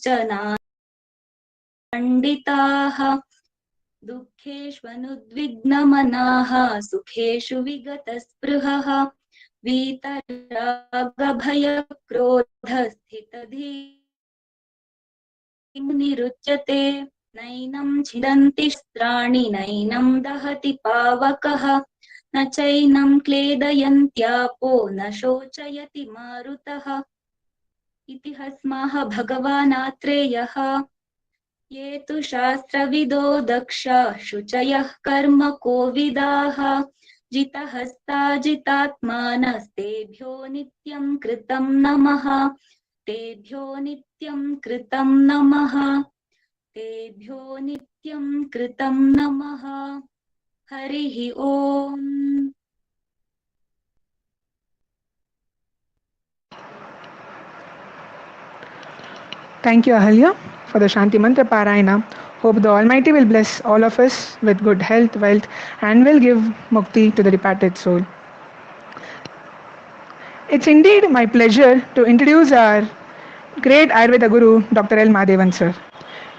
कश्चन पण्डिताः दुःखेष्वनुद्विग्नमनाः सुखेषु विगतस्पृहः वीतरागभयक्रोधस्थितधीर्मुनिरुच्यते नैनं छिदन्ति शस्त्राणि नैनं दहति पावकः न चैनं क्लेदयन्त्यापो न शोचयति मारुतः इति हस्माः भगवानात्रेयः ये तु शास्त्रविदो दक्षा शुचयः कर्म कोविदाः जितहस्ता जितात्मानस्तेभ्यो नित्यं कृतं नमः तेभ्यो नित्यं कृतं नमः तेभ्यो नित्यं कृतं नमः हरिः ओम्। Thank you, Ahalya, for the Shanti Mantra Parayana. Hope the Almighty will bless all of us with good health, wealth, and will give mukti to the departed soul. It's indeed my pleasure to introduce our great Ayurveda Guru, Dr. Mahadevan sir.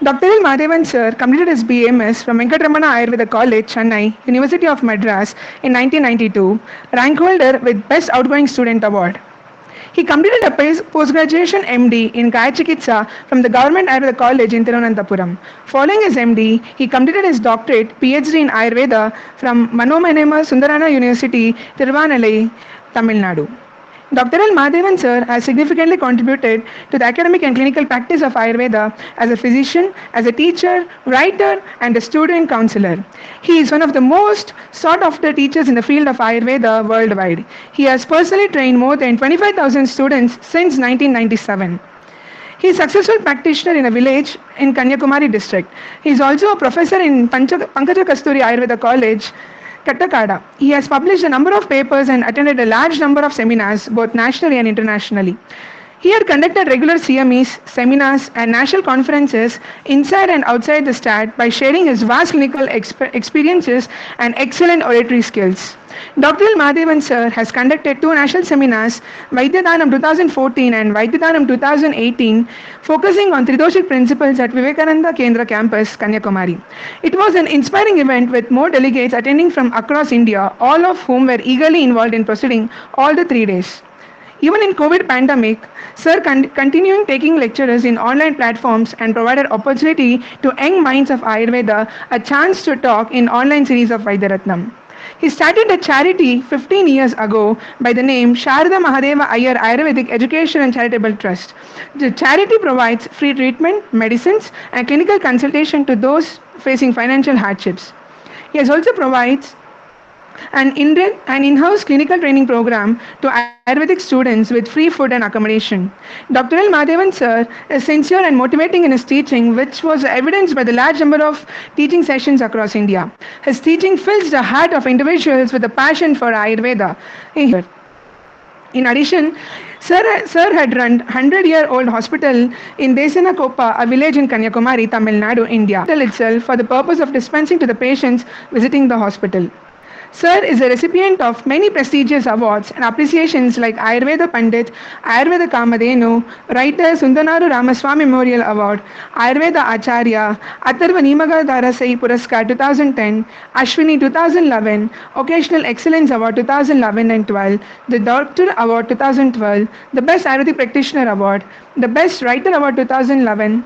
Dr. Mahadevan sir completed his BMS from Venkatramana Ayurveda College, Chennai, University of Madras in 1992, rank holder with Best Outgoing Student Award. He completed a post-graduation MD in Kaya Chikitsa from the Government Ayurveda College in Thiruvananthapuram. Following his MD, he completed his doctorate PhD in Ayurveda from Manomanema Sundarana University, Tiruvannalai, Tamil Nadu. Dr. Mahadevan sir has significantly contributed to the academic and clinical practice of Ayurveda as a physician, as a teacher, writer, and a student counselor. He is one of the most sought after teachers in the field of Ayurveda worldwide. He has personally trained more than 25,000 students since 1997. He is a successful practitioner in a village in Kanyakumari district. He is also a professor in Pankaja Kasturi Ayurveda College, Kattakada. He has published a number of papers and attended a large number of seminars, both nationally and internationally. He had conducted regular CMEs, seminars, and national conferences inside and outside the state by sharing his vast clinical experiences and excellent oratory skills. Dr. Mahadevan sir has conducted two national seminars, Vaidyadanam 2014 and Vaidyadanam 2018, focusing on Tridoshik principles at Vivekananda Kendra campus, Kanyakumari. It was an inspiring event with more delegates attending from across India, all of whom were eagerly involved in proceeding all the 3 days. Even in COVID pandemic, Sir continuing taking lectures in online platforms and provided opportunity to young minds of Ayurveda a chance to talk in online series of Vaidyaratnam. He started a charity 15 years ago by the name Sharada Mahadeva Iyer Ayurvedic Education and Charitable Trust. The charity provides free treatment, medicines, and clinical consultation to those facing financial hardships. He has also provides an in-house clinical training program to Ayurvedic students with free food and accommodation. Dr. Mahadevan sir is sincere and motivating in his teaching, which was evidenced by the large number of teaching sessions across India. His teaching fills the heart of individuals with a passion for Ayurveda. In addition, Sir had run 100-year-old hospital in Desanakoppa, a village in Kanyakumari, Tamil Nadu, India. Itself for the purpose of dispensing to the patients visiting the hospital. Sir is a recipient of many prestigious awards and appreciations like Ayurveda Pandit, Ayurveda Kamadhenu, Writer Sundanaru Ramaswamy Memorial Award, Ayurveda Acharya, Atharva Nimaga Darasai Puraskar 2010, Ashwini 2011, Occasional Excellence Award 2011 and 12, the Doctor Award 2012, the Best Ayurvedic Practitioner Award, the Best Writer Award 2011,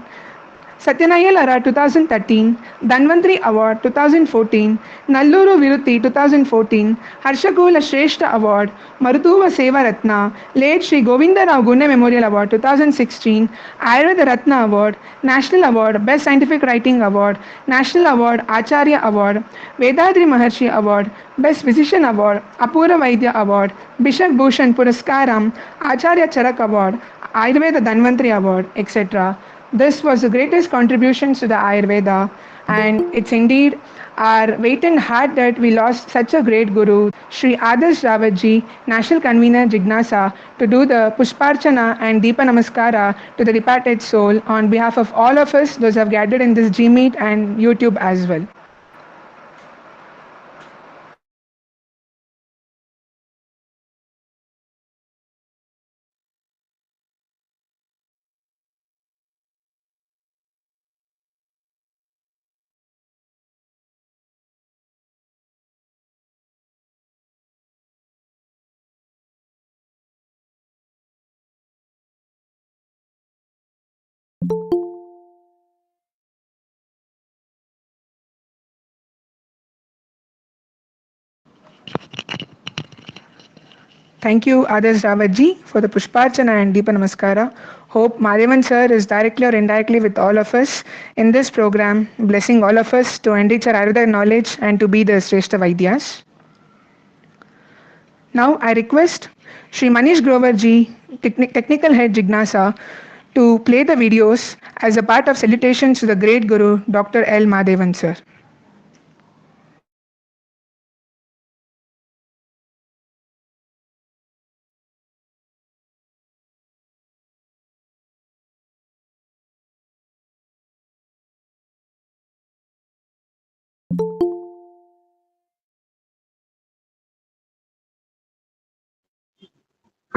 Satyanayal Ara 2013, Dhanwanthri Award 2014, Nalluru Viruthi 2014, Harshakula Shrestha Award, Marutuva Seva Ratna, late Sri Govinda Rao Gunne Memorial Award 2016, Ayurveda Ratna Award, National Award, Best Scientific Writing Award, National Award, Acharya Award, Vedadri Maharshi Award, Best Physician Award, Apura Vaidya Award, Bishak Bhushan Puraskaram, Acharya Charak Award, Ayurveda Dhanwanthri Award, etc. This was the greatest contributions to the Ayurveda, and it's indeed our waiting heart that we lost such a great guru, Sri Adarsh Rawatji, National Convener Jignasa, to do the Pushparchana and Deepa Namaskara to the departed soul on behalf of all of us, those who have gathered in this G Meet and YouTube as well. Thank you, Adarsh Rawatji, for the Pushparchana and Deepa Namaskara. Hope Madhavan sir is directly or indirectly with all of us in this program, blessing all of us to enrich our Ayurveda knowledge and to be the Shrestha Vaidyas. Now I request Sri Manish Grover ji, Technical Head Jignasa, to play the videos as a part of salutations to the great Guru, Dr. L. Mahadevan sir.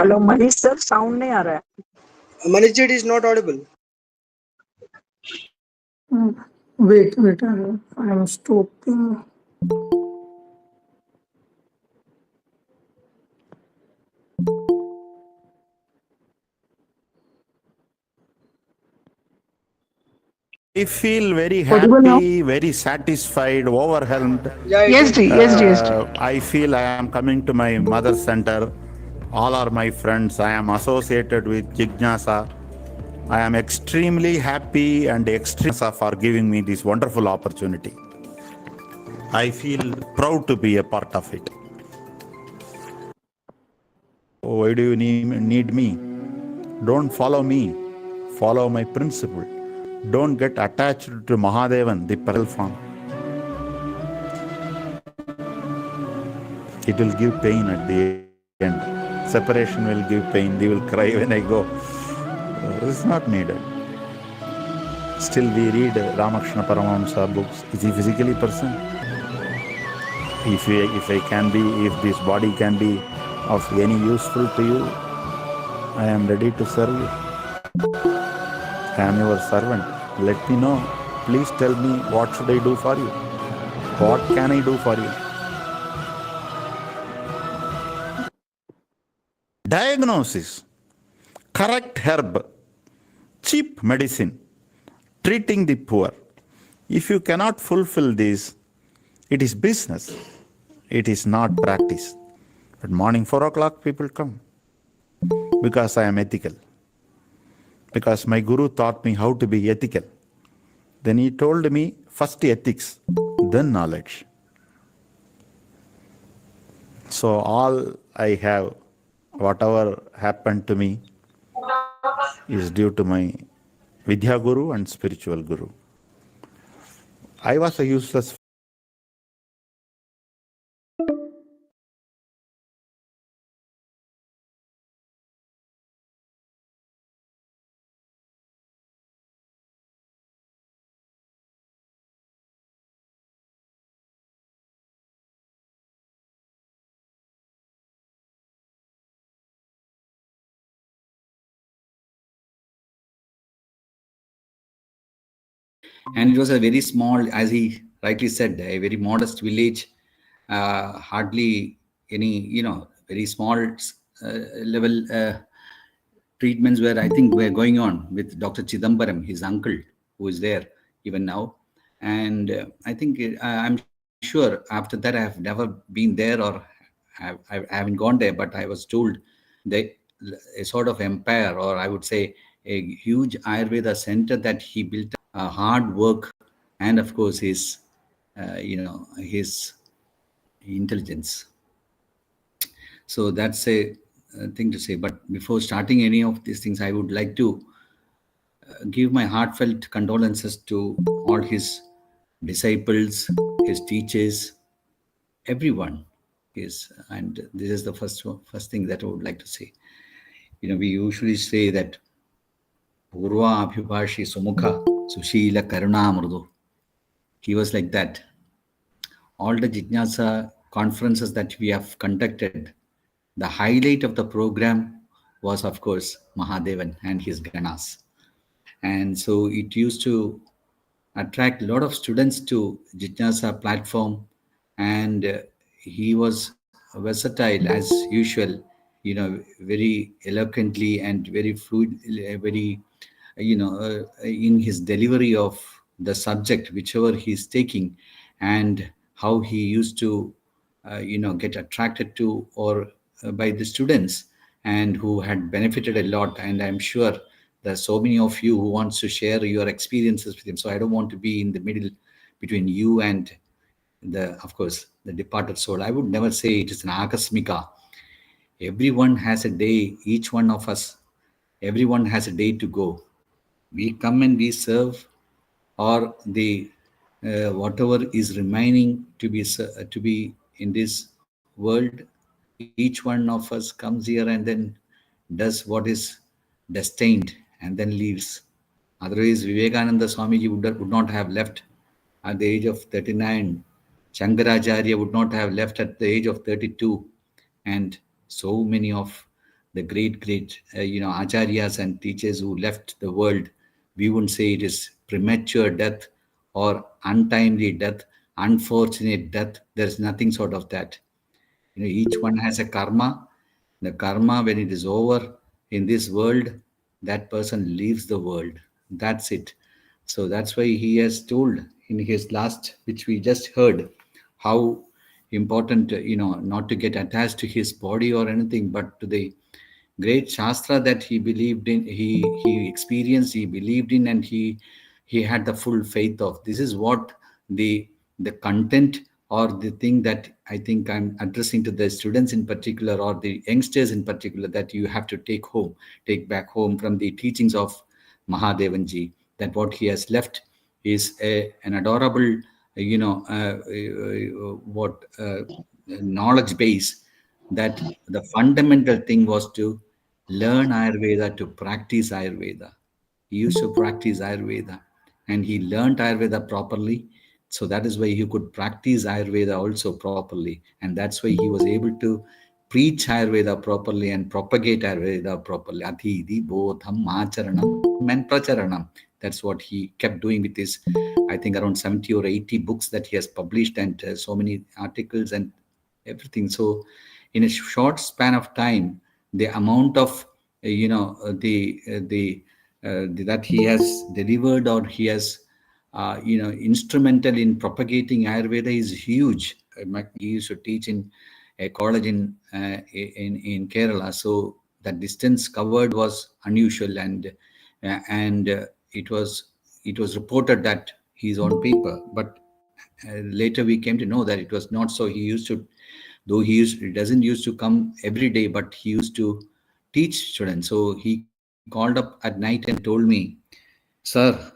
Hello Manish sir, sound नहीं आ रहा है। Manish ji, it is not audible. Wait, I am stopping. I feel very Audible now? happy, very satisfied, overwhelmed. Yeah, Yes, ji, yes, ji, yes, ji. I feel I am coming to my mother center. All are my friends. I am associated with Jignasa. I am extremely happy and extremely for giving me this wonderful opportunity. I feel proud to be a part of it. Why do you need me? Don't follow me. Follow my principle. Don't get attached to Mahadevan, the pearl form. It will give pain at the end. Separation will give pain. They will cry when I go. It's not needed. Still we read Ramakrishna Paramahamsa books. Is he physically present? If this body can be of any useful to you, I am ready to serve you. I am your servant. Let me know. Please tell me what should I do for you? What can I do for you? Diagnosis, correct herb, cheap medicine, treating the poor. If you cannot fulfill this, it is business. It is not practice. At morning 4 o'clock people come because I am ethical. Because my guru taught me how to be ethical. Then he told me first ethics, then knowledge. So all I have, whatever happened to me, is due to my Vidya Guru and spiritual Guru. I was a useless and it was a very small, as he rightly said, a very modest village, hardly any, very small level treatments were, I think, were going on with Dr. Chidambaram, his uncle, who is there even now. And I think I'm sure after that I have never been there, or I haven't gone there, but I was told that a sort of empire, or I would say a huge Ayurveda center that he built, hard work, and of course his his intelligence. So that's a thing to say. But before starting any of these things, I would like to give my heartfelt condolences to all his disciples, his teachers, everyone. And this is the first thing that I would like to say. We usually say that Purva Abhibhashi Sumukha Sushila Karuna Mrudu. He was like that. All the Jignasa conferences that we have conducted, the highlight of the program was, of course, Mahadevan and his Ganas. And so it used to attract a lot of students to Jignasa platform, and he was versatile as usual, very eloquently and very fluid, very, in his delivery of the subject, whichever he's taking, and how he used to, get attracted to, or by the students and who had benefited a lot. And I'm sure there are so many of you who wants to share your experiences with him. So I don't want to be in the middle between you and of course, the departed soul. I would never say it is an akasmika. Everyone has a day, each one of us, everyone has a day to go. We come and we serve, or the whatever is remaining to be in this world. Each one of us comes here and then does what is destined and then leaves. Otherwise, Vivekananda Swamiji would not have left at the age of 39. Shankaracharya would not have left at the age of 32. And so many of the great, acharyas and teachers who left the world, we wouldn't say it is premature death or untimely death, unfortunate death. There's nothing sort of that. Each one has a karma. The karma, when it is over in this world, that person leaves the world. That's it. So that's why he has told in his last, which we just heard, how important, not to get attached to his body or anything, but to the great shastra that he believed in, he experienced, he believed in, and he had the full faith of. This is what the content or the thing that I think I'm addressing to the students in particular, or the youngsters in particular, that you have to take back home from the teachings of Mahadevanji, that what he has left is an adorable, knowledge base, that the fundamental thing was to learn Ayurveda, to practice Ayurveda. He used to practice Ayurveda and he learned Ayurveda properly. So that is why he could practice Ayurveda also properly. And that's why he was able to preach Ayurveda properly and propagate Ayurveda properly. Adhidi, bodham, acharanam, and pracharanam. That's what he kept doing with his, I think, around 70 or 80 books that he has published, and so many articles and everything. So in a short span of time, the amount of that he has delivered, or he has instrumental in propagating Ayurveda, is huge. He used to teach in a college in Kerala, so the distance covered was unusual, and it was reported that he's on paper, but later we came to know that it was not so. He used to, though he doesn't used to come every day, but he used to teach students. So he called up at night and told me, "Sir,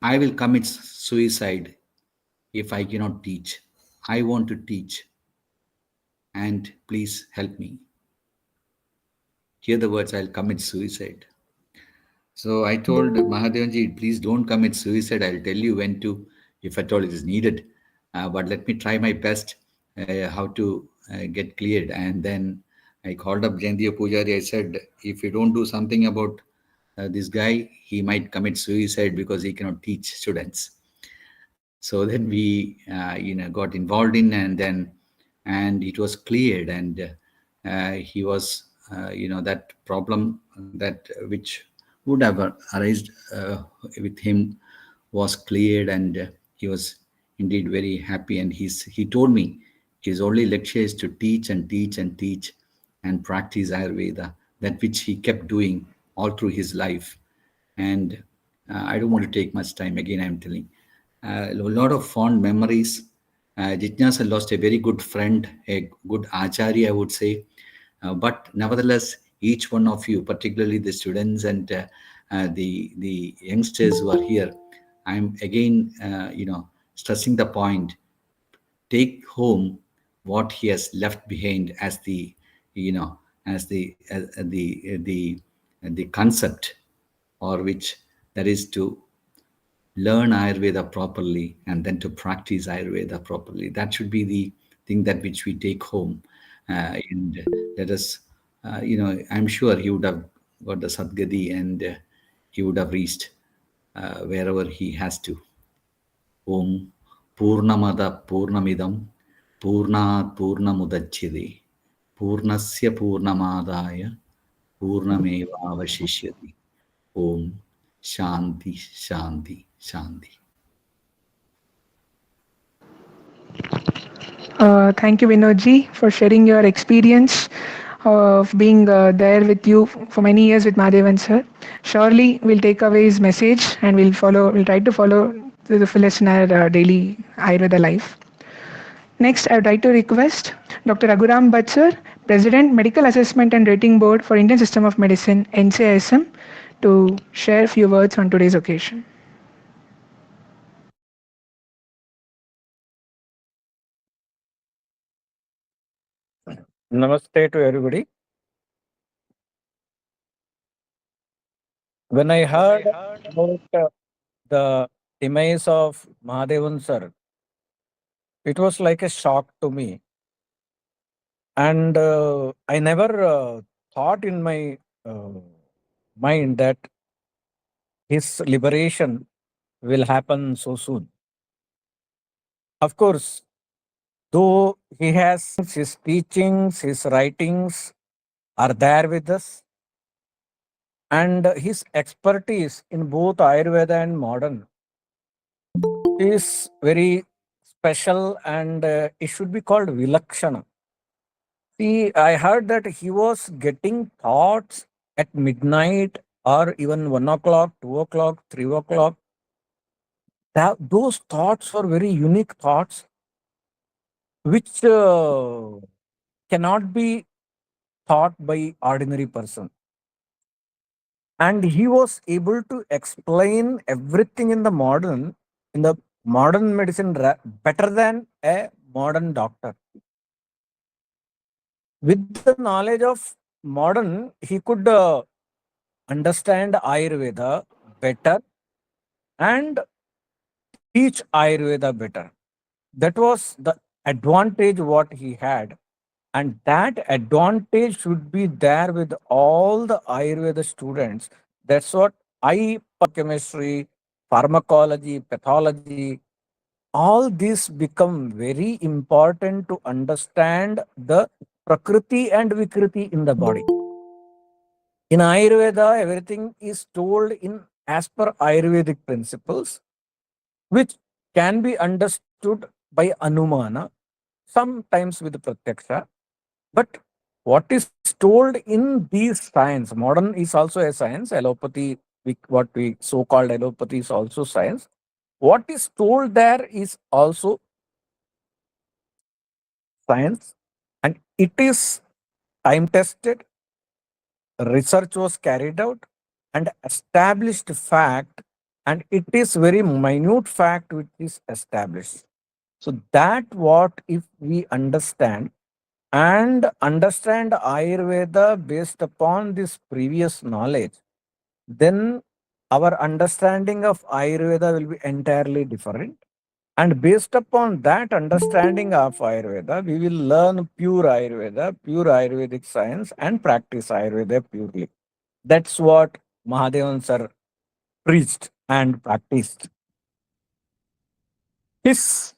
I will commit suicide if I cannot teach. I want to teach, and please help me." Hear the words, "I'll commit suicide." So I told Mahadevanji, "Please don't commit suicide. I'll tell you when to, if at all it is needed. But let me try my best how to get cleared." And then I called up Jayantiya Pujari. I said, "If you don't do something about this guy, he might commit suicide because he cannot teach students." So then we, got involved in, and it was cleared, and he was, that problem that which would have arisen with him was cleared, and he was indeed very happy. And he told me his only lecture is to teach and teach and teach and practice Ayurveda, that which he kept doing all through his life. And I don't want to take much time. Again, I'm telling a lot of fond memories. Jitnasa lost a very good friend, a good acharya, I would say. But nevertheless, each one of you, particularly the students and the youngsters who are here, I'm again, stressing the point: take home what he has left behind as the, the concept, or which that is to learn Ayurveda properly and then to practice Ayurveda properly. That should be the thing that which we take home. And let us, I'm sure he would have got the Sadgadi, and he would have reached wherever he has to. Om Purnamada Purnamidam Purnat Purnamudachyate Purnasya Purnamadaya Purnameva Avashishyati. Om Shanti, Shanti, Shanti. Thank you, Vinodji, for sharing your experience of being there with you for many years with Mahadevan sir. Surely we'll take away his message and we'll try to follow to the fullest in our daily Ayurveda life. Next, I would like to request Dr. Raghuram Bhatt sir, President, Medical Assessment and Rating Board for Indian System of Medicine, NCISM, to share a few words on today's occasion. Namaste to everybody. When I heard about the demise of Mahadevan sir, it was like a shock to me. And I never thought in my mind that his liberation will happen so soon. Of course, though he has his teachings, his writings are there with us, and his expertise in both Ayurveda and modern is very special, and it should be called Vilakshana. See, I heard that he was getting thoughts at midnight or even 1 o'clock, 2 o'clock, 3 o'clock. Those thoughts were very unique thoughts which cannot be thought by ordinary person. And he was able to explain everything in the modern medicine better than a modern doctor. With the knowledge of modern, he could understand Ayurveda better and teach Ayurveda better. That was the advantage what he had. And that advantage should be there with all the Ayurveda students. That's what chemistry, pharmacology, pathology, all this become very important to understand the Prakriti and Vikriti in the body. In Ayurveda, everything is told in as per Ayurvedic principles, which can be understood by Anumana, sometimes with Pratyaksha. But what is told in these science, modern is also a science, allopathy, what we so-called allopathy is also science. What is told there is also science, and it is time tested, research was carried out, and established fact, and it is very minute fact which is established. So that what if we understand and understand Ayurveda based upon this previous knowledge, then our understanding of Ayurveda will be entirely different. And based upon that understanding of Ayurveda, we will learn pure Ayurveda, pure Ayurvedic science, and practice Ayurveda purely. That's what Mahadevan sir preached and practiced. His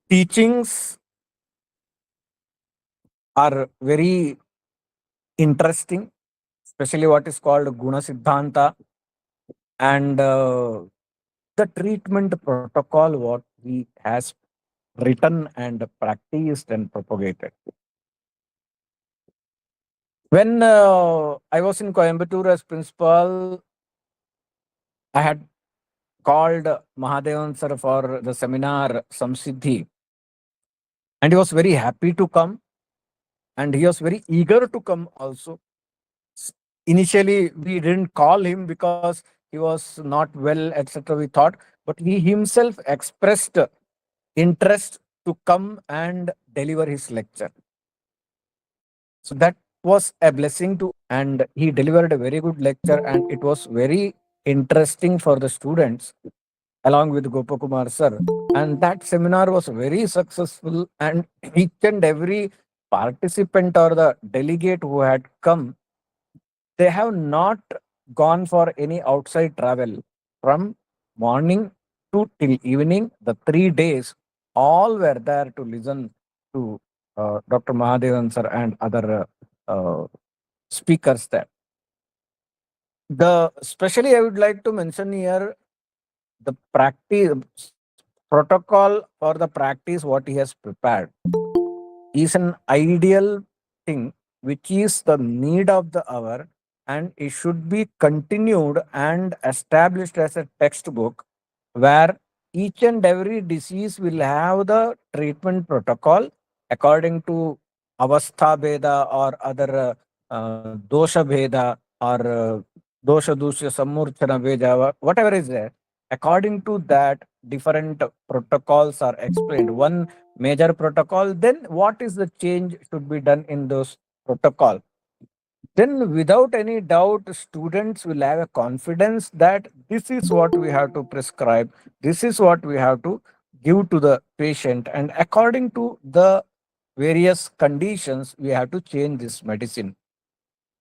teachings are very interesting, especially what is called Guna Siddhanta and the treatment protocol what he has written and practiced and propagated. When I was in Coimbatore as principal, I had called Mahadevan sir for the seminar Samsiddhi, and he was very happy to come, and he was very eager to come also. Initially, we didn't call him because he was not well, etc. We thought, but he himself expressed interest to come and deliver his lecture. So that was a blessing to, and he delivered a very good lecture, and it was very interesting for the students along with Gopakumar sir. And that seminar was very successful, and each and every participant or the delegate who had come, they have not gone for any outside travel from morning to till evening. The 3 days, all were there to listen to Dr. Mahadevan sir and other speakers there. Especially I would like to mention here the practice protocol for the practice what he has prepared. is an ideal thing which is the need of the hour, and it should be continued and established as a textbook where each and every disease will have the treatment protocol according to avastha bheda or other dosha bheda or dosha dusya sammurchana bheda, whatever is there. According to that, different protocols are explained. One major protocol, then what is the change should be done in those protocol. Then without any doubt, students will have a confidence that this is what we have to prescribe, this is what we have to give to the patient, and according to the various conditions, we have to change this medicine.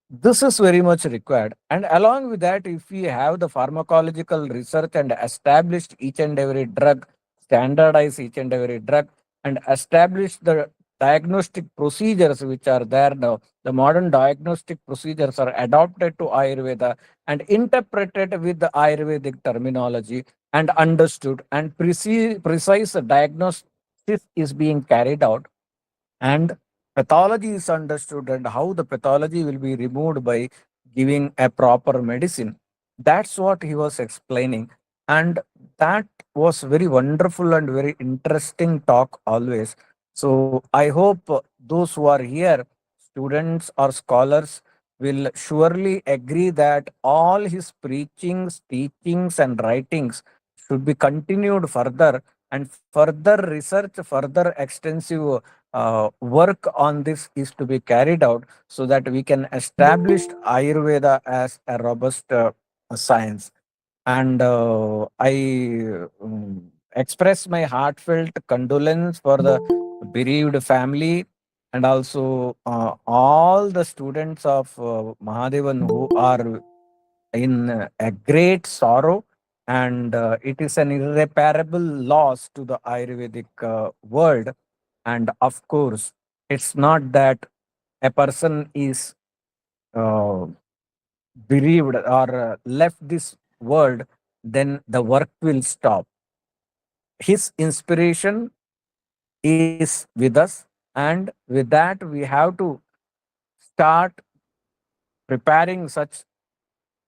This is very much required. And along with that, if we have the pharmacological research and established each and every drug, standardize each and every drug, and establish the diagnostic procedures which are there now, the modern diagnostic procedures are adopted to Ayurveda and interpreted with the Ayurvedic terminology and understood, and precise diagnosis is being carried out, and pathology is understood, and how the pathology will be removed by giving a proper medicine. That's what he was explaining, and that was very wonderful and very interesting talk always. So I hope those who are here, students or scholars, will surely agree that all his preachings, teachings, and writings should be continued further, and further research, further extensive work on this is to be carried out, so that we can establish Ayurveda as a robust science. And I express my heartfelt condolence for the bereaved family, and also all the students of Mahadevan who are in a great sorrow, and it is an irreparable loss to the Ayurvedic world. And of course, it's not that a person is uh, bereaved or left this world, then the work will stop. His inspiration is with us, and with that, we have to start preparing such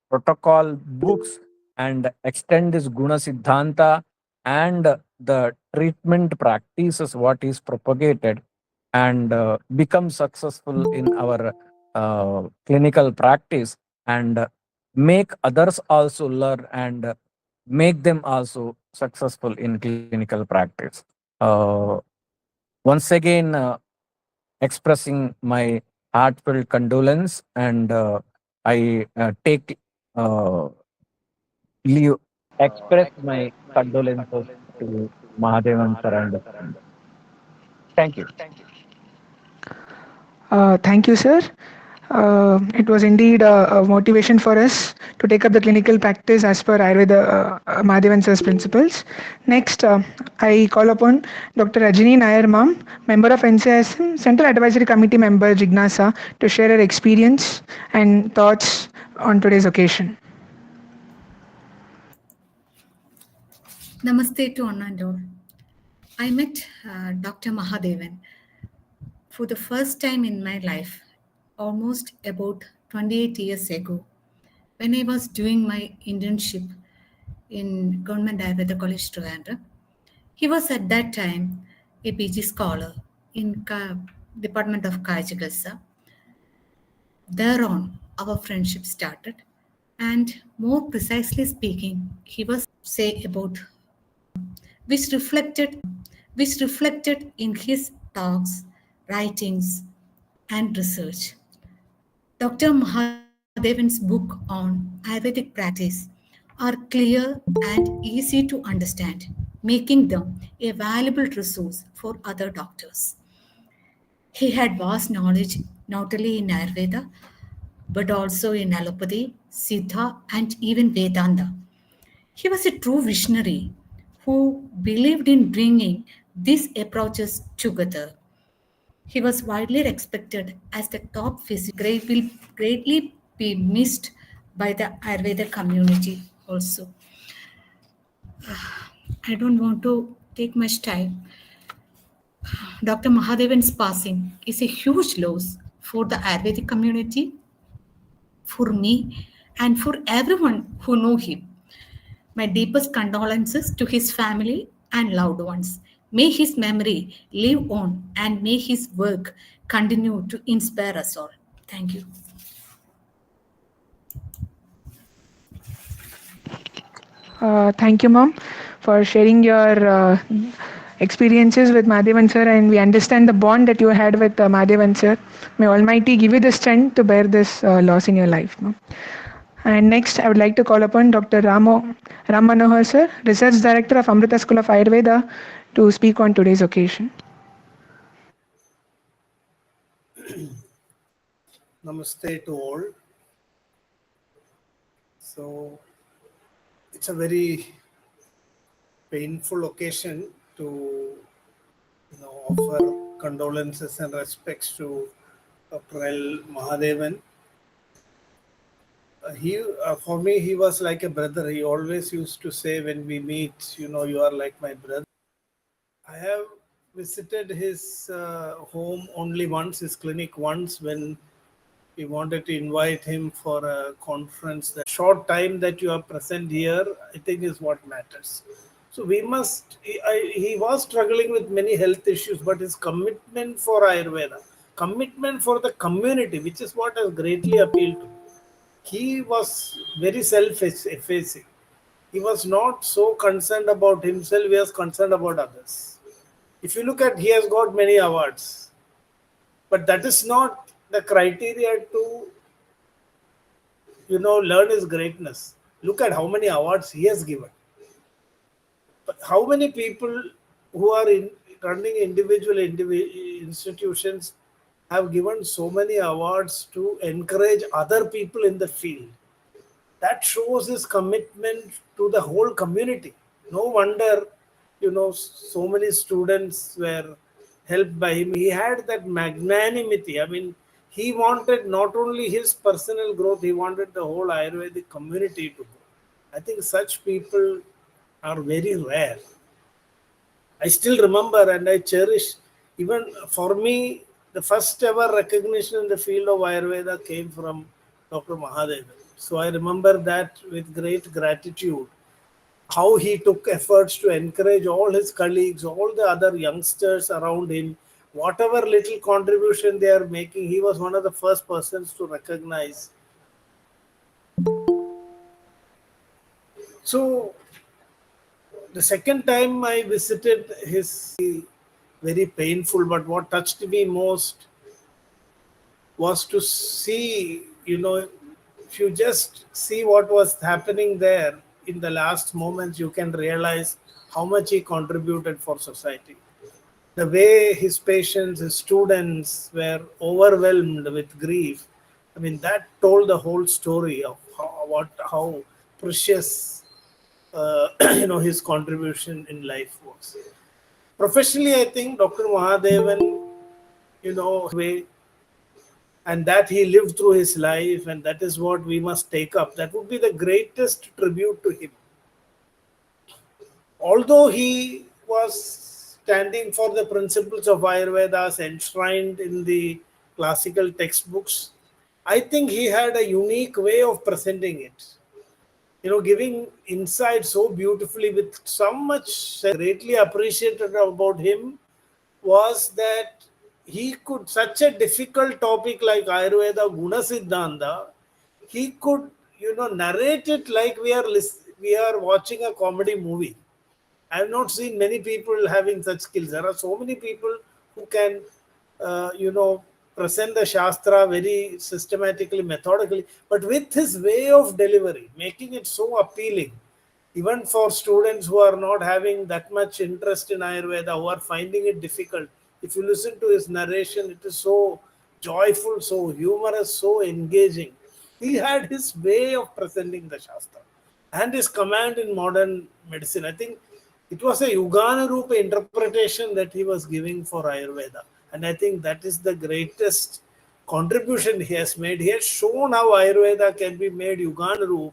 protocol books and extend this Guna Siddhanta and the treatment practices what is propagated, and become successful in our clinical practice, and make others also learn, and make them also successful in clinical practice. Uh, Once again, expressing my heartfelt condolence, and I take leave, express my condolences to Mahadevan sir, and thank you. Thank you, sir. It was indeed a motivation for us to take up the clinical practice as per Ayurveda Mahadevan sir's principles. Next, I call upon Dr. Rajini Nair ma'am, member of NCISM, Central Advisory Committee member Jignasa, to share her experience and thoughts on today's occasion. Namaste to one and all. I met Dr. Mahadevan for the first time in my life almost about 28 years ago when I was doing my internship in Government Ayurveda College, Trivandrum. He was at that time a PG scholar in Department of Kaya Chikitsa. Thereon, our friendship started, and more precisely speaking, he was say about which reflected in his talks, writings, and research. Dr. Mahadevan's book on Ayurvedic practice are clear and easy to understand, making them a valuable resource for other doctors. He had vast knowledge not only in Ayurveda but also in allopathy, Siddha, and even Vedanta. He was a true visionary who believed in bringing these approaches together. He was widely respected as the top physician. Will greatly be missed by the Ayurveda community also. I don't want to take much time. Dr. Mahadevan's passing is a huge loss for the Ayurvedic community, for me, and for everyone who know him. My deepest condolences to his family and loved ones. May his memory live on and may his work continue to inspire us all. Thank you. Thank you, Mom, for sharing your experiences with Mahadevan sir, and we understand the bond that you had with Mahadevan sir. May Almighty give you the strength to bear this loss in your life, Mom. And next, I would like to call upon Dr. Ram Manohar sir, Research Director of Amrita School of Ayurveda, to speak on today's occasion. Namaste to all. So it's a very painful occasion to offer condolences and respects to Dr.L. Mahadevan. For me, he was like a brother. He always used to say when we meet, you are like my brother. I have visited his home only once, his clinic once, when we wanted to invite him for a conference. The short time that you are present here, I think, is what matters. So he was struggling with many health issues, but his commitment for Ayurveda, commitment for the community, which is what has greatly appealed to me. He was very self-effacing. He was not so concerned about himself, he was concerned about others. If you look at, he has got many awards, but that is not the criteria to learn his greatness. Look at how many awards he has given. But how many people who are running individual institutions have given so many awards to encourage other people in the field? That shows his commitment to the whole community. No wonder so many students were helped by him. He had that magnanimity. I mean, he wanted not only his personal growth, he wanted the whole Ayurvedic community to grow. I think such people are very rare. I still remember and I cherish, even for me, the first ever recognition in the field of Ayurveda came from Dr. Mahadevan. So I remember that with great gratitude, how he took efforts to encourage all his colleagues, all the other youngsters around him, whatever little contribution they are making, he was one of the first persons to recognize. So the second time I visited his, very painful, but what touched me most was to see, if you just see what was happening there in the last moments, you can realize how much he contributed for society. The way his patients, his students were overwhelmed with grief, I mean, that told the whole story of how precious his contribution in life was. Professionally, I think Dr. Mahadevan, way, and that he lived through his life, and that is what we must take up. That would be the greatest tribute to him. Although he was standing for the principles of Ayurveda enshrined in the classical textbooks, I think he had a unique way of presenting it. Giving insight so beautifully with so much greatly appreciated about him was that he could, such a difficult topic like Ayurveda Guna Siddhanta, he could, narrate it like we are watching a comedy movie. I have not seen many people having such skills. There are so many people who can, present the Shastra very systematically, methodically, but with his way of delivery, making it so appealing, even for students who are not having that much interest in Ayurveda, who are finding it difficult. If you listen to his narration, it is so joyful, so humorous, so engaging. He had his way of presenting the Shastra and his command in modern medicine. I think it was a Yuganarupa interpretation that he was giving for Ayurveda. And I think that is the greatest contribution he has made. He has shown how Ayurveda can be made Yuganarupa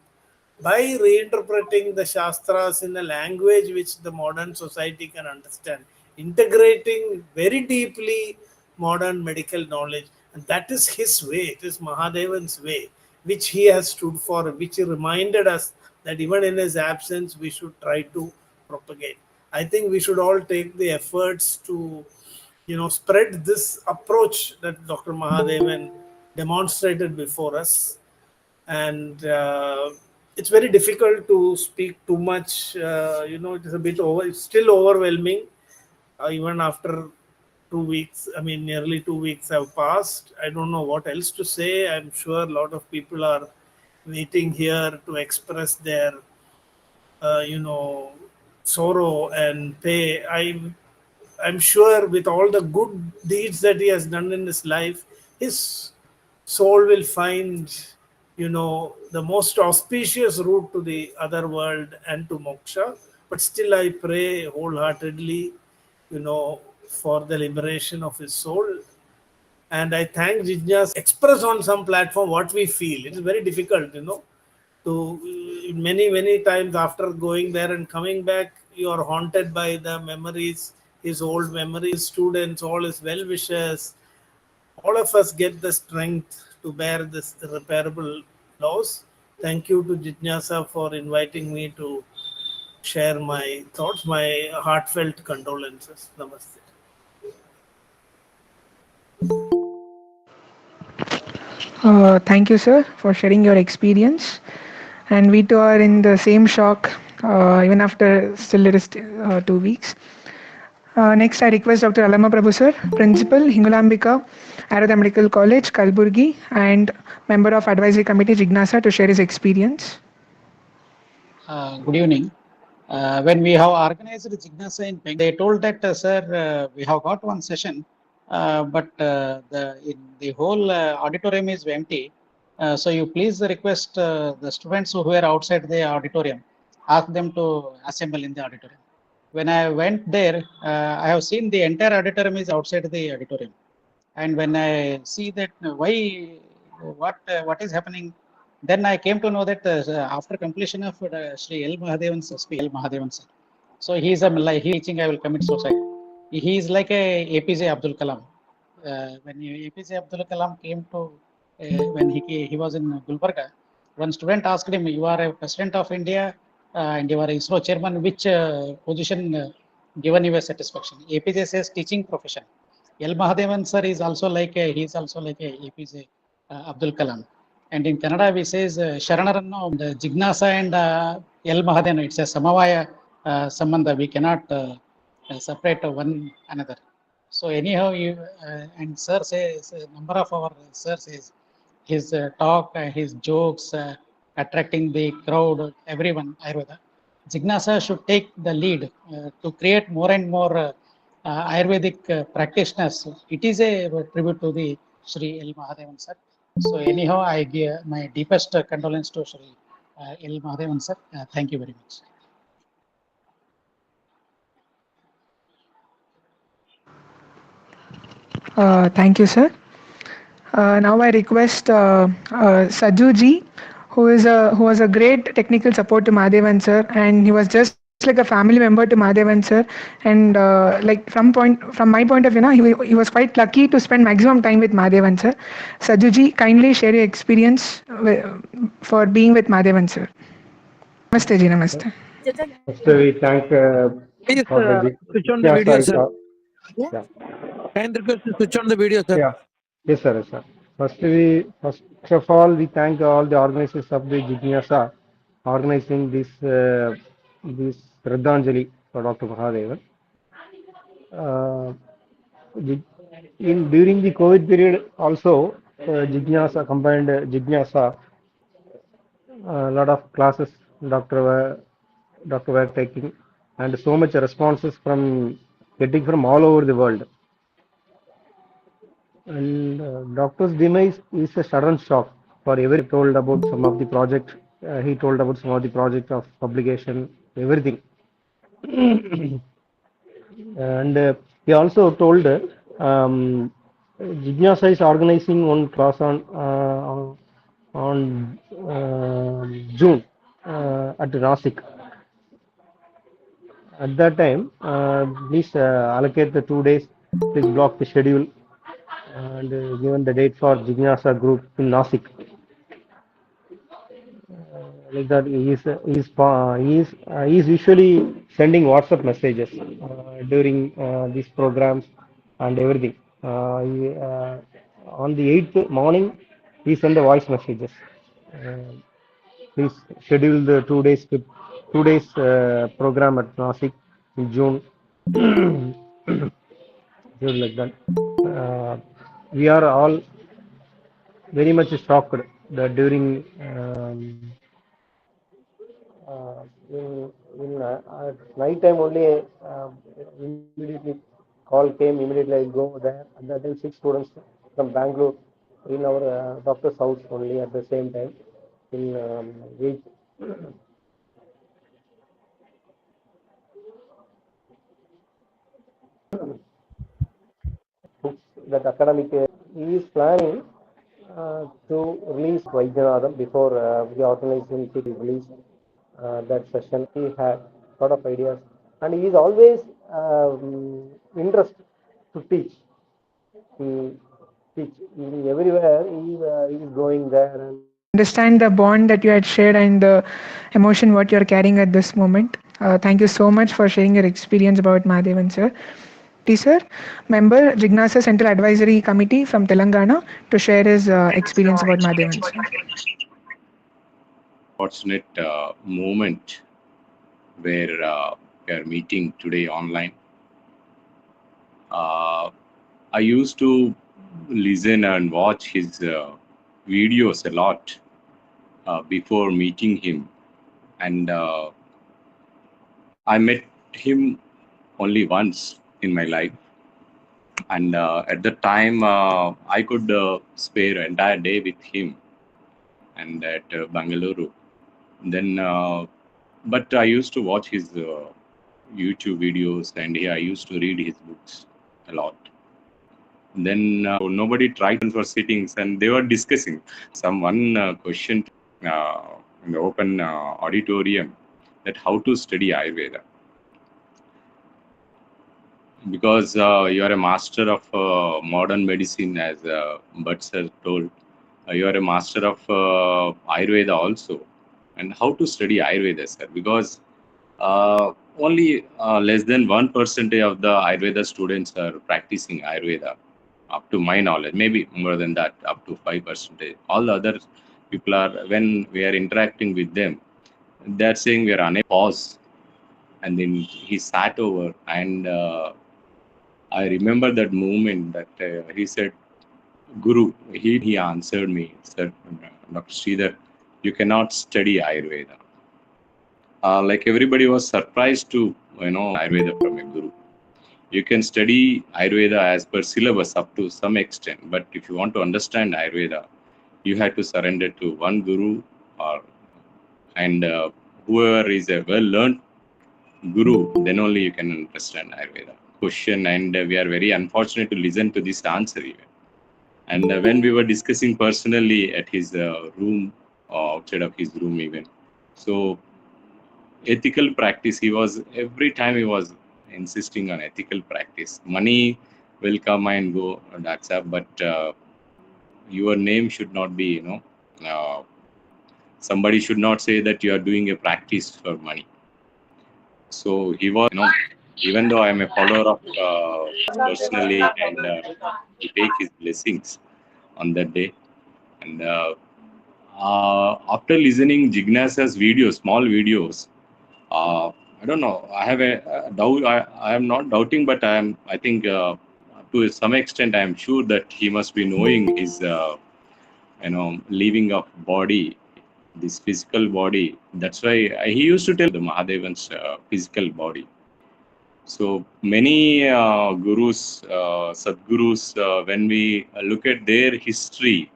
by reinterpreting the Shastras in a language which the modern society can understand. integrating very deeply modern medical knowledge. And that is his way, it is Mahadevan's way, which he has stood for, which he reminded us that even in his absence, we should try to propagate. I think we should all take the efforts to, spread this approach that Dr. Mahadevan demonstrated before us. And it's very difficult to speak too much. It is a bit it's still overwhelming, even after 2 weeks. I mean, nearly 2 weeks have passed. I don't know what else to say. I'm sure a lot of people are waiting here to express their, sorrow and pay. I'm sure with all the good deeds that he has done in his life, his soul will find, the most auspicious route to the other world and to moksha. But still, I pray wholeheartedly, for the liberation of his soul. And I thank Jijnas express on some platform what we feel. It is very difficult, to many times after going there and coming back, you are haunted by the memories, his old memories, students, all his well wishers. All of us get the strength to bear this irreparable loss. Thank you to Jitnyasa for inviting me to share my thoughts, my heartfelt condolences. Namaste. Thank you, sir, for sharing your experience. And we too are in the same shock, even after still it is 2 weeks. Next, I request Dr. Alama Prabhu, sir, Principal, Hingulambika, Ayurveda Medical College, Kalburgi, and member of Advisory Committee, Jignasa, to share his experience. Good evening. When we have organized Jignasa in Bangalore, they told that, sir, we have got one session, but the whole auditorium is empty. So you please request the students who were outside the auditorium, ask them to assemble in the auditorium. When I went there, I have seen the entire auditorium is outside the auditorium. And when I see that what is happening, then I came to know that after completion of Sri L.Mahadevan's speech, L.Mahadevan sir. So he is like he teaching I will commit suicide. He is like a APJ Abdul Kalam. When APJ Abdul Kalam came to when he was in Gulbarga, one student asked him, "You are a president of India and you are ISRO chairman. Which position given you a satisfaction?" APJ says teaching profession. L.Mahadevan sir is also like he is also like a APJ Abdul Kalam. And in Kannada we says Sharanaranno and Jignasa and L.Mahadevan. It's a Samavaya Sambandha. We cannot separate one another. So anyhow, you and sir says a number of our sir says his talk, his jokes, attracting the crowd, everyone. Ayurveda. Jignasa should take the lead to create more and more Ayurvedic practitioners. It is a tribute to the Sri L.Mahadevan sir. So anyhow, I give my deepest condolence to Sri L.Mahadevan sir. Thank you very much. Thank you, sir. Now I request Sajuji, who was a great technical support to Mahadevan sir, and he was just like a family member to Mahadevan sir. And like from my point of view, he was quite lucky to spend maximum time with Mahadevan sir. Sajuji, kindly share your experience for being with Mahadevan sir. Namaste ji, namaste. First, we thank Please for the switch on the video, Jignasa. sir. Yeah. Kind request to switch on the video, sir. Yeah. Yes, sir. Yes, sir. First of all, we thank all the organizers of the Jignasa organizing this Shradanjali for Dr. Mahadevan. During the COVID period, also Jignasa combined Jignasa. A lot of classes doctor were taking, and so much responses from getting from all over the world. And doctor's demise is a sudden shock for every told about some of the project. He told about some of the project of publication, everything. And he also told Jignasa is organizing one class on June at Nasik. At that time, please allocate the 2 days. Please block the schedule and given the date for Jignasa group in Nasik. Like that, he is usually sending WhatsApp messages during these programs and everything. On the 8th morning, he send the voice messages. Uh, Please schedule the 2 days 2 days program at Nasik in June. Just like that. We are all very much shocked that during at night time only immediately call came. Immediately I go there. At that time, 6 students from Bangalore in our doctor's house only at the same time in 8 books that academic. He is planning to release Vaidyanathan before we organize him to release that session. He had a lot of ideas and he is always interested to teach. He teach everywhere. He is going there and Understand the bond that you had shared and the emotion what you're carrying at this moment. Thank you so much for sharing your experience about Mahadevan sir. Sir, member Jignasa Central Advisory Committee from Telangana to share his experience about Mahadevan sir. Fortunate moment where we are meeting today online. I used to listen and watch his videos a lot before meeting him, and I met him only once in my life. And at the time, I could spare an entire day with him and at Bangalore. Then, but I used to watch his YouTube videos and I used to read his books a lot. Then nobody tried for sittings and they were discussing some one question in the open auditorium that how to study Ayurveda. Because you are a master of modern medicine, as Bhatt sir told, you are a master of Ayurveda also. And how to study Ayurveda, sir? Because only less than 1% of the Ayurveda students are practicing Ayurveda, up to my knowledge. Maybe more than that, up to 5%. All the other people are, when we are interacting with them, they're saying we are unable to pause. And then he sat over and I remember that moment that he said, Guru, he answered me, said, Dr. Sridhar, you cannot study Ayurveda. Like everybody was surprised to, Ayurveda from a Guru. You can study Ayurveda as per syllabus up to some extent, but if you want to understand Ayurveda, you have to surrender to one Guru and whoever is a well-learned Guru, then only you can understand Ayurveda. Question, and we are very unfortunate to listen to this answer even. And when we were discussing personally at his room, or outside of his room even, so ethical practice, every time he was insisting on ethical practice. Money will come and go, that's up, but your name should not be, somebody should not say that you are doing a practice for money. So he was, even though I am a follower of personally, and to take his blessings on that day. And after listening Jignasa's videos, small videos, I don't know. I have a doubt. I am not doubting, but I think to some extent I am sure that he must be knowing his leaving of body, this physical body. That's why he used to tell the Mahadevan's physical body. So many gurus, Sadgurus, when we look at their history,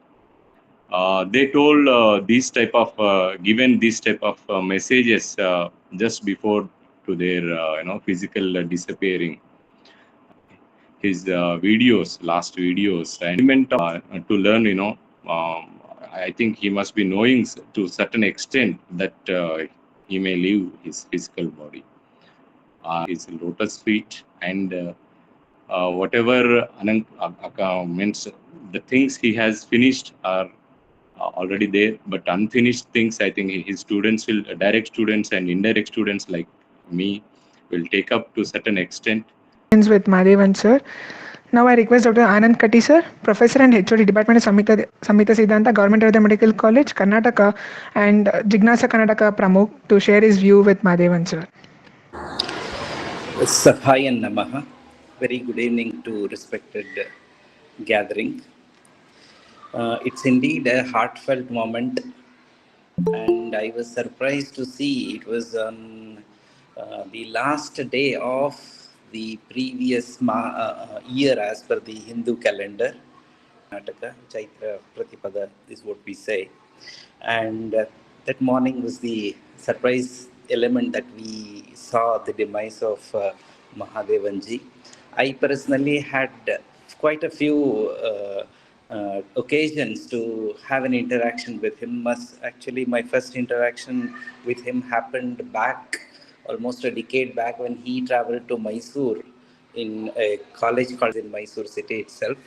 they told these type of given these type of messages just before to their physical disappearing. His videos, last videos, and meant to learn. I think he must be knowing to certain extent that he may leave his physical body. his lotus feet, and whatever means the things he has finished are already there, but unfinished things, I think his students will, direct students and indirect students like me, will take up to certain extent. With Mahadevan sir. Now I request Dr. Anand Katti sir, Professor and HOD, Department of Samhita Siddhanta, Government of the Medical College, Karnataka, and Jignasa Karnataka Pramukh to share his view with Mahadevan sir. Sabha and Namaha. Very good evening to respected gathering. It's indeed a heartfelt moment, and I was surprised to see it was on the last day of the previous year as per the Hindu calendar. Karnataka, Chaitra Pratipada is what we say. And that morning was the surprise element that we saw the demise of Mahadevanji. I personally had quite a few occasions to have an interaction with him. Actually, my first interaction with him happened back almost a decade back when he traveled to Mysore in a college called in Mysore city itself.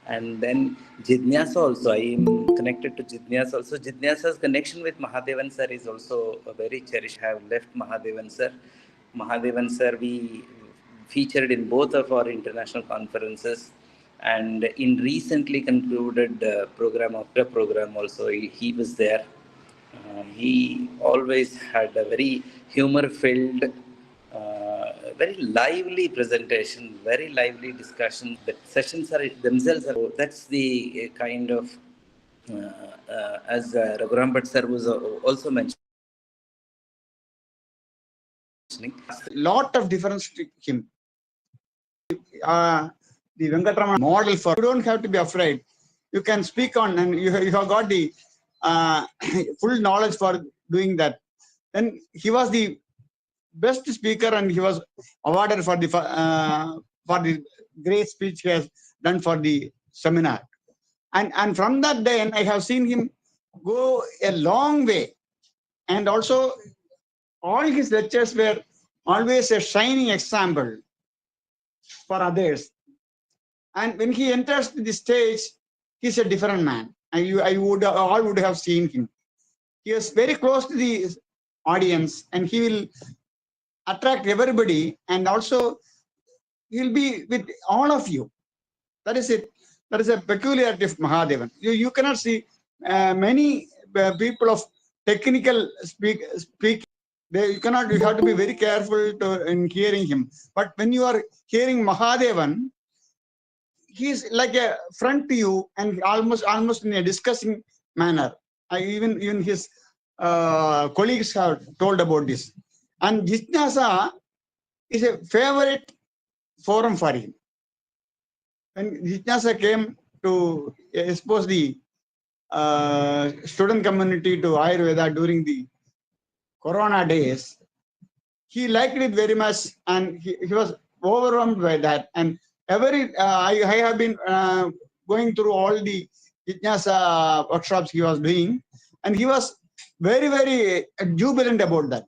And then Jidnyasa also, I am connected to Jidnyasa also. Jidnyasa's connection with Mahadevan sir is also a very cherished. I have left Mahadevan sir. Mahadevan sir, we featured in both of our international conferences, and in recently concluded program also, he was there. He always had a very humor-filled, very lively presentation, very lively discussion. The sessions are themselves are, that's the kind of, as Raghuram Bhatt sir was also mentioning. Lot of difference to him. The Venkatramana model for, you don't have to be afraid. You can speak on, and you have got the full knowledge for doing that. Then he was the best speaker, and he was awarded for the great speech he has done for the seminar. And from that day, and I have seen him go a long way. And also, all his lectures were always a shining example for others. And when he enters the stage, he's a different man. I would all would have seen him. He is very close to the audience, and he will attract everybody, and also he'll be with all of you. That is it. That is a peculiarity of Mahadevan. You cannot see many people of technical speak. You have to be very careful in hearing him. But when you are hearing Mahadevan, he's like a friend to you, and almost in a discussing manner. Even his colleagues have told about this. And Jitnyasa is a favorite forum for him. When Jitnyasa came to expose the student community to Ayurveda during the Corona days, he liked it very much, and he was overwhelmed by that. And I have been going through all the Jitnyasa workshops he was doing, and he was very, very jubilant about that.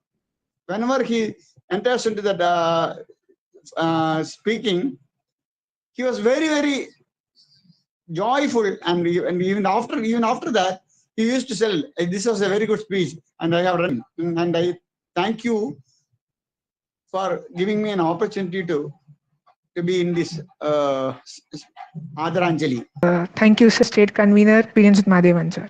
Whenever he enters into that speaking, he was very, very joyful, and even after that, he used to say, "This was a very good speech, and I have run." And I thank you for giving me an opportunity to be in this Adaranjali. Thank you, sir. State Convener, experience with Mahadevan sir.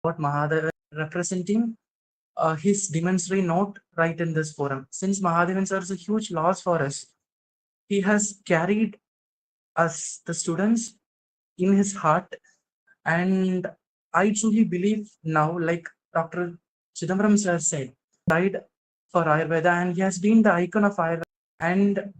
What Mahadevan representing his demonstrate not right in this forum. Since Mahadevan sir is a huge loss for us, he has carried us, the students, in his heart. And I truly believe now, like Dr. Chidambaram sir said, died for Ayurveda, and he has been the icon of Ayurveda. And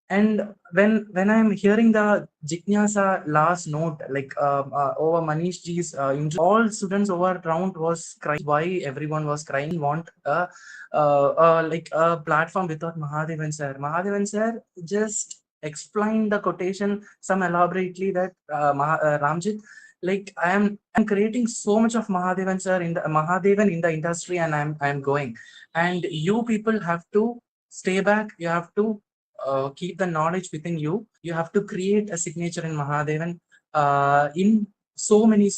And when I'm hearing the Jignasa last note, like over Manish ji's all students over round was crying. Why everyone was crying? Want like a platform without Mahadevan sir. Mahadevan sir just explained the quotation some elaborately that Ramjit, like I'm creating so much of Mahadevan sir in the Mahadevan in the industry, and I'm going, and you people have to stay back. You have to keep the knowledge within you. You have to create a signature in Mahadevan in so many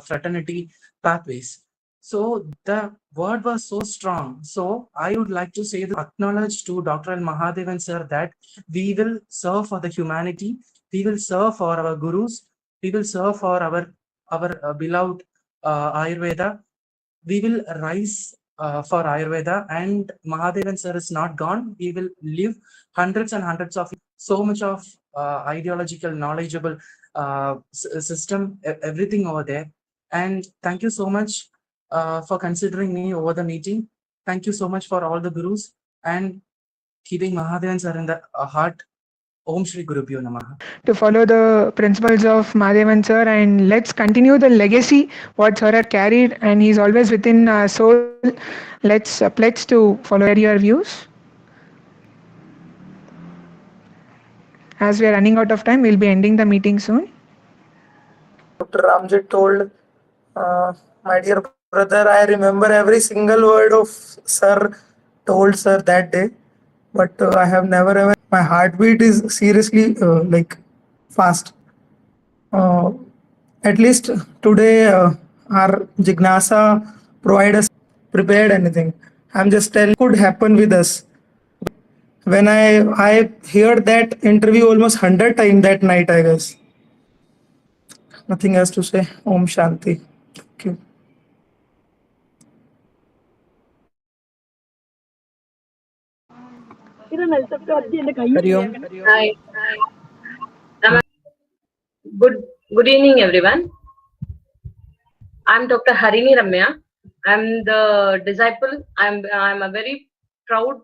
fraternity pathways. So the word was so strong. So I would like to say, acknowledge to Dr.L. Mahadevan sir that we will serve for the humanity. We will serve for our gurus. We will serve for our beloved Ayurveda. We will rise for Ayurveda, and Mahadevan sir is not gone. We will live hundreds and hundreds of so much of ideological, knowledgeable system, everything over there. And thank you so much for considering me over the meeting. Thank you so much for all the gurus and keeping Mahadevan sir in the heart. Om Shri Gurubhyo Namaha. To follow the principles of Mahadevan sir, and let's continue the legacy what sir had carried, and he's always within our soul. Let's pledge to follow your views. As we are running out of time, we'll be ending the meeting soon. Dr. Ramjit told, my dear brother, I remember every single word of sir told sir that day, but I have never ever. My heartbeat is seriously like fast. At least today, our Jignasa provide us prepared anything. I'm just telling could happen with us. When I heard that interview almost 100 times that night, I guess. Nothing else to say. Om Shanti. Thank you. Hi. Good good evening, everyone. I'm Dr. Harini Ramya. I'm the disciple. I'm a very proud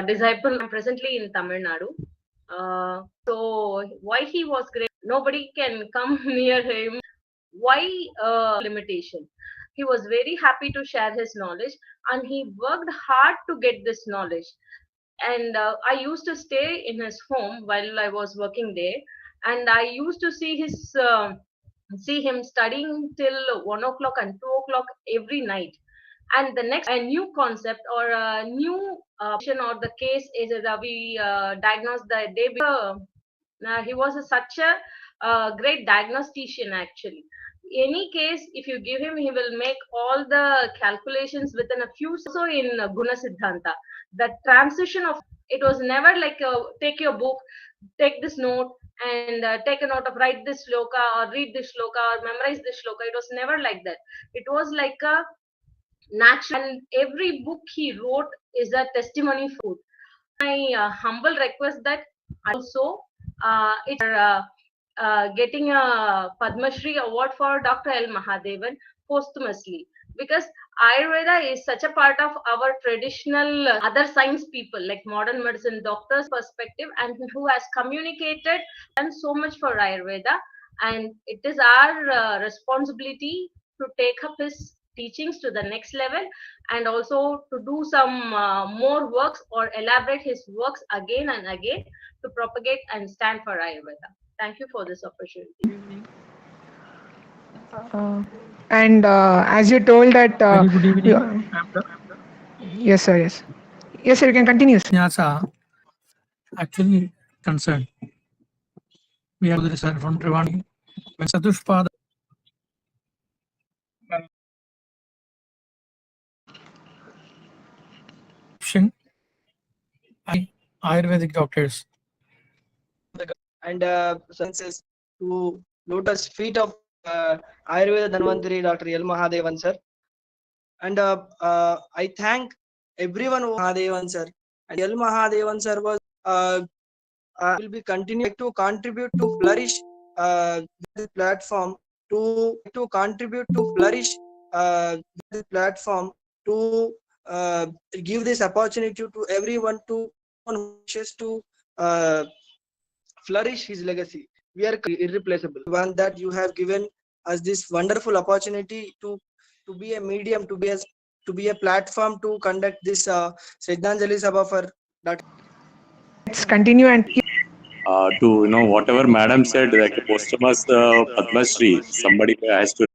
disciple. I'm presently in Tamil Nadu. So why he was great? Nobody can come near him. Why limitation? He was very happy to share his knowledge, and he worked hard to get this knowledge. And I used to stay in his home while I was working there, and I used to see him studying till 1 o'clock and 2 o'clock every night. And the next a new concept or a new or the case is that we diagnosed the day before. He was such a great diagnostician actually. Any case, if you give him, he will make all the calculations within a few. So in Guna Siddhanta, the transition of it was never like take your book, take this note, and take a note of write this shloka or read this shloka or memorize this shloka. It was never like that. It was like a natural, and every book he wrote is a testimony for. My humble request that also it's getting a Padma Shri award for Dr. L. Mahadevan posthumously, because Ayurveda is such a part of our traditional other science people like modern medicine doctors perspective, and who has communicated and so much for Ayurveda, and it is our responsibility to take up his teachings to the next level, and also to do some more works or elaborate his works again and again to propagate and stand for Ayurveda. Thank you for this opportunity. And as you told that, Very good evening. yes, sir, yes. Yes, sir, you can continue. Sir. Jignasa actually concerned. We have the sir from Trivandrum. When Satushpada Ayurvedic doctors. And senses to lotus feet of Ayurveda Dhanwanthri Dr. L. Mahadevan sir. And I thank everyone who Mahadevan sir. And L. Mahadevan sir was will be continuing to contribute to flourish this platform to contribute to flourish this platform to give this opportunity to everyone to who wishes to flourish his legacy. We are irreplaceable. One that you have given us this wonderful opportunity to be a medium, to be a platform to conduct this Shradanjali Sabha for Dr. Let's continue and To whatever madam said, like a posthumous Padma Shri, somebody has to